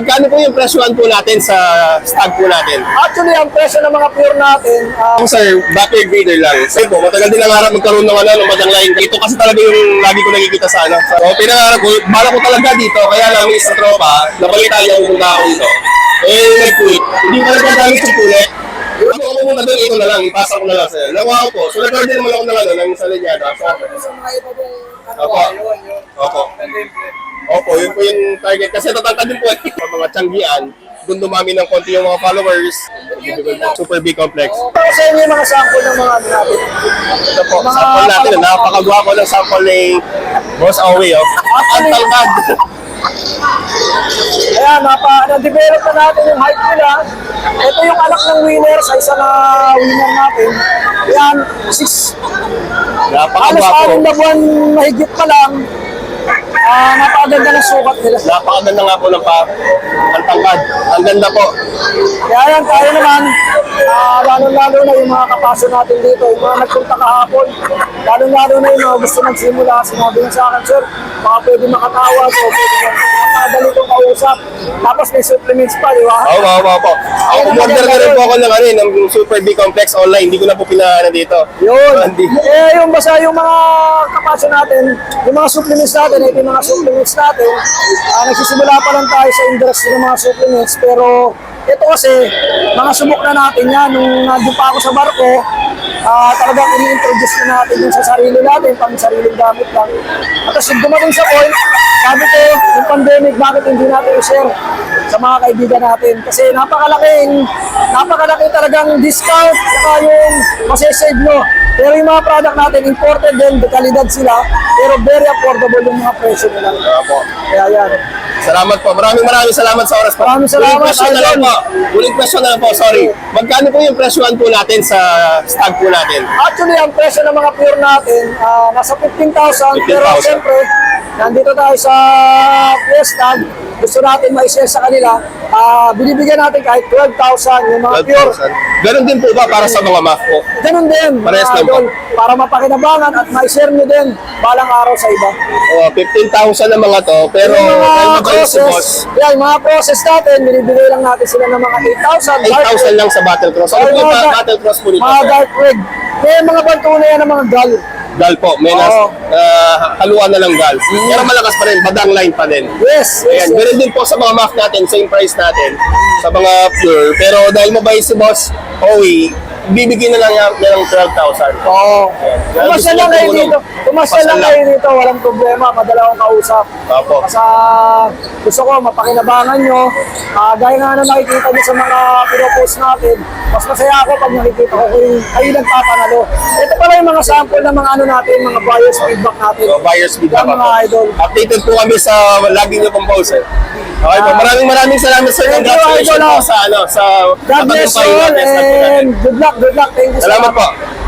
Magkano po yung presyohan po natin sa stag po natin? Actually, ang presyo ng mga pure natin, Sir, backyard breeder lang. Sir po, matagal din ang harap magkaroon ng ng batang line. Ito kasi talaga yung lagi ko nakikita sa ano. So, pinangarap ko, bala ko talaga dito, kaya lang may isang tropa, nabalita niya kung punta ako dito. Nag-quit. Hindi talaga gamit yung pulit. Ano ako muna doon, ito na lang, ipasa ko na lang sa'yo. Nakuha ko po. So, nag-order naman ako ng sa linyada. Opo. Opo, yun po yung target. Kasi tatangkad din po sa mga tiyanggian. Doon dumami ng konti yung mga followers. Super big complex. sa inyo yung mga sample ng mga ano natin. Ito po, sample natin. Napakagwapo ng sample ni Boss Owie. Ang tangkad. Ayan, na-develop na natin yung height nila. Ito yung anak ng winner sa isa na winner natin. Ayan, 6. Halos Napakagwapo. 6 na buwan mahigit pa lang. Napakaganda ng sukat nila. Napakaganda nga po ng ang tangkad. Ang ganda po. Kaya yan, tayo naman, lalo-lalo na yung mga kapaso natin dito, yung mga nagpunta kahapon, lalo-lalo na yung mga gusto magsimula, sinabi niya sa akin, sir, baka pwede makatawag o pwede makadali kong kausap. Tapos may supplements pa, di ba? Oo. Umorder na rin po ako ng Super B Complex online. Hindi ko na po pinahana dito. Yun. Hindi. Yung basta yung mga kapaso natin, yung mga supplements natin, ito yung mga supplements natin, nagsisimula pa lang tayo sa industry ng mga supplements, pero ito kasi, mga subok na natin yan. Nung nandun pa ako sa barko, talagang ini-introduce na natin yung sa sarili natin, pang sariling gamit lang. At tapos yung dumating sa point, sabi ko, yung pandemic, bakit hindi natin i-share sa mga kaibigan natin? Kasi napakalaking talagang discount, saka yung masasave nyo. Pero yung mga product natin, imported din, dekalidad sila, pero very affordable yung mga presyo nila. Opo. Kaya yan. Salamat po. Maraming salamat sa oras po. Maraming salamat, Huling question na lang Idol. po. Huling question na lang po, sorry. Magkano po yung presyohan po natin sa stag po natin? Actually, ang presyo ng mga pure natin, nasa 15,000. Pero 15,000. siyempre, nandito tayo sa Fiesta, gusto natin ma-share sa kanila, binibigyan natin kahit 12,000 yung mga pure. 12,000. Ganun din po ba para sa mga MAF po? Ganun din, Parehas mga lang po. idol, para mapakinabangan at ma-share nyo din balang araw sa iba. 15,000 na mga to, pero Yung dahil mga mabait si boss, process, yan, yung mga process natin, binibigay lang natin sila ng mga 8,000. 8,000 lang sa Battle Cross. Ano po yung Battle Cross po nito? Mga sir? dark red. May mga banto na yan ng mga gal. Gal po, may Oo. haluan na lang gal. Pero malakas pa rin, badang line pa din. Yes, yes, Ayan, yes. ganun din po sa mga MAF natin, same price natin sa mga pure. Pero dahil mabait si boss, bibigyan na lang niya ng 12,000. Oo. Pumasya lang kayo dito. Pumasya lang lang. kayo dito. Walang problema. Madala akong kausap. Opo. Basta gusto ko mapakinabangan nyo. Gaya nga na nakikita nyo sa mga pinopost natin, mas masaya ako pag nakikita ko kung kayo nagpapanalo. Ito pala yung mga sample ng mga ano natin, mga buyers feedback natin. So, buyers feedback Yan, mga ako. idol. Updated po kami sa lagi niyo pong post. Okay po, maraming salamat sir. Thank you, Congratulations idol. po sa God bless you all and good luck. Thank you so Salamat much. po.